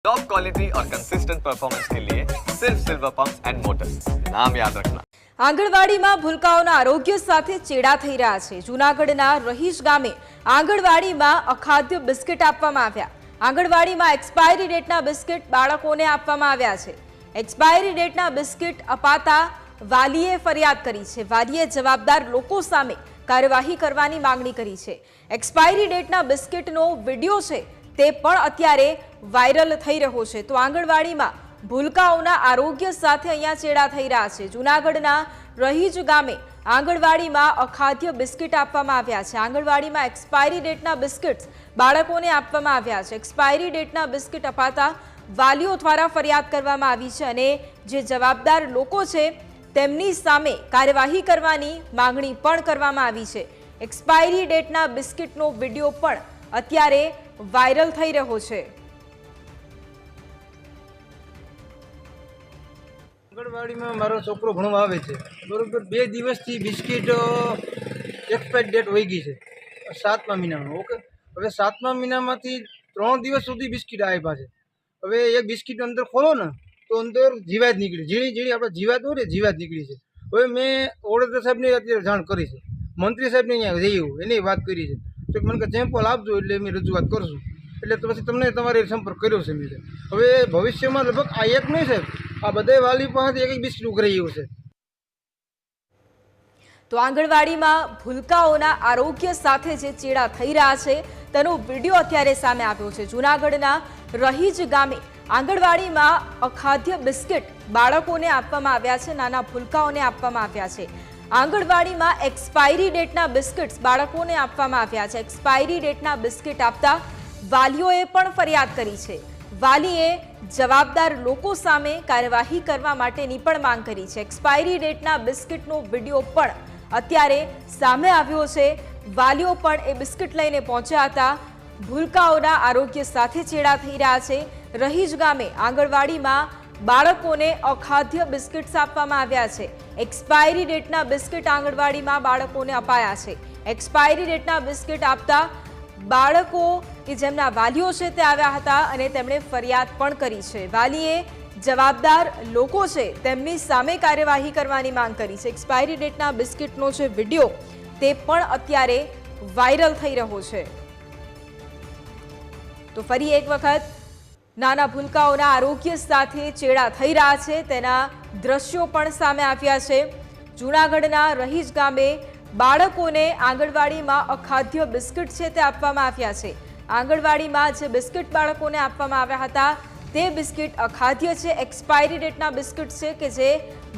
Top quality और consistent performance के लिए सिर्फ सिल्वर पंप्स एंड मोटर्स, नाम याद रखना। આંગણવાડીમાં ભૂલકાઓના આરોગ્ય સાથે ચેડા થઈ રહ્યા છે। જૂનાગઢના રહીશ ગામે આંગણવાડીમાં અખાદ્ય બિસ્કિટ આપવામાં આવ્યા। આંગણવાડીમાં એક્સપાયરી ડેટના બિસ્કિટ બાળકોને આપવામાં આવ્યા છે। એક્સપાયરી ડેટના બિસ્કિટ અપાતા વાલીએ ફરિયાદ કરી છે। વાલીએ જવાબદાર લોકો સામે કાર્યવાહી કરવાની માંગણી કરી છે। એક્સપાયરી ડેટના બિસ્કિટનો વિડીયો છે તે પણ અત્યારે વાયરલ થઈ રહ્યો છે। તો આંગણવાડીમાં ભૂલકાઓના આરોગ્ય સાથે અહીંયા ચેડા થઈ રહ્યા છે। જૂનાગઢના રહીજ ગામે આંગણવાડીમાં અખાદ્ય બિસ્કિટ આપવામાં આવ્યા છે। આંગણવાડીમાં એક્સપાયરી ડેટના બિસ્કિટ્સ બાળકોને આપવામાં આવ્યા છે। એક્સપાયરી ડેટના બિસ્કિટ અપાતા વાલીઓ દ્વારા ફરિયાદ કરવામાં આવી છે અને જે જવાબદાર લોકો છે તેમની સામે કાર્યવાહી કરવાની માંગણી પણ કરવામાં આવી છે। એક્સપાયરી ડેટના બિસ્કિટનો વિડીયો પણ અત્યારે વાયરલ થઈ રહ્યો છે। આંગણવાડીમાં મારો છોકરો ભણવા આવે છે, બરોબર 2 દિવસથી બિસ્કિટ એક્સપાયર ડેટ વહી ગઈ છે 7મા મહિનામાં। ઓકે, હવે 7મા મહિનામાંથી 3 દિવસ સુધી બિસ્કિટ આપ્યા છે। હવે એક બિસ્કિટ અંદર ખોલો ને તો અંદર જીવાત નીકળી, ઝીણી આપણે જીવાત હોય ને જીવાત નીકળી છે। હવે મેં ઓડેદર સાહેબને અત્યારે જાણ કરી છે, મંત્રી સાહેબને અહીંયા જઈ એની વાત કરી છે તો મને કે સેમ્પલ આપજો એટલે અમે રજૂઆત કરશું, એટલે તો પછી તમને તમારે સંપર્ક કર્યો છે મેં। હવે ભવિષ્યમાં લગભગ આ એક નહીં સાહેબ, આ બધા વાલી પાસેથી એક બિસ્કિટ ઉઘરાઈ ગયું છે। તો આંગણવાડીમાં ભૂલકાઓના આરોગ્ય સાથે જે ચેડા થઈ રહ્યા છે તેનો વિડીયો અત્યારે સામે આવ્યો છે। જૂનાગઢના રહીજ ગામે આંગણવાડીમાં અખાદ્ય બિસ્કિટ બાળકોને આપવામાં આવ્યા છે, નાના ભૂલકાઓને આપવામાં આવ્યા છે। આંગણવાડીમાં એક્સપાયરી ડેટના બિસ્કિટ્સ બાળકોને આપવામાં આવ્યા છે। એક્સપાયરી ડેટના બિસ્કિટ આપતા વાલીઓએ પણ ફરિયાદ કરી છે। વાલીએ જવાબદાર લોકો સામે કાર્યવાહી કરવા માટેની પણ માંગ કરી છે। એક્સપાયરી ડેટના બિસ્કિટનો વિડીયો પણ અત્યારે સામે આવ્યો છે। વાલીઓ પણ એ બિસ્કિટ લઈને પહોંચ્યા હતા। ભૂલકાઓના આરોગ્ય સાથે ચેડા થઈ રહ્યા છે। રહીજ ગામે આંગણવાડીમાં બાળકોને અખાદ્ય બિસ્કિટ્સ આપવામાં આવ્યા છે। એક્સપાયરી ડેટના બિસ્કિટ આંગણવાડીમાં બાળકોને અપાયા છે। એક્સપાયરી ડેટના બિસ્કિટ આપતા બાળકો કે જેમના વાલીઓ છે તે આવ્યા હતા અને તેમણે ફરિયાદ પણ કરી છે। વાલીએ જવાબદાર લોકો છે તેમની સામે કાર્યવાહી કરવાની માંગ કરી છે। એક્સપાયરી ડેટના બિસ્કિટનો જે વિડીયો તે પણ અત્યારે વાયરલ થઈ રહ્યો છે। તો ફરી એક વખત નાના ભૂલકાઓના આરોગ્ય સાથે ચેડા થઈ રહ્યા છે તેના દ્રશ્યો પણ સામે આવ્યા છે। જૂનાગઢના રહીજ ગામે બાળકોને આંગણવાડીમાં અખાદ્ય બિસ્કિટ છે તે આપવામાં આવ્યા છે। આંગણવાડીમાં જે બિસ્કિટ બાળકોને આપવામાં આવ્યા હતા તે બિસ્કિટ અખાદ્ય છે। એક્સપાયરી ડેટના બિસ્કિટ છે કે જે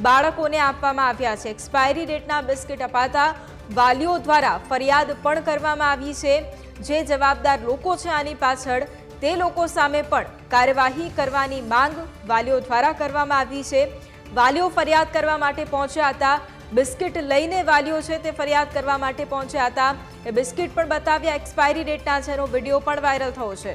બાળકોને આપવામાં આવ્યા છે। એક્સપાયરી ડેટના બિસ્કિટ અપાતા વાલીઓ દ્વારા ફરિયાદ પણ કરવામાં આવી છે। જે જવાબદાર લોકો છે આની પાછળ તે લોકો સામે પણ કાર્યવાહી કરવાની માંગ વાલીઓ દ્વારા કરવામાં આવી છે। વાલીઓ ફરિયાદ કરવા માટે પહોંચ્યા હતા। બિસ્કિટ લઈને વાલીઓ છે તે ફરિયાદ કરવા માટે પહોંચ્યા હતા। એ બિસ્કિટ પણ બતાવ્યા એક્સપાયરી ડેટના, જેનો વિડીયો પણ વાયરલ થયો છે।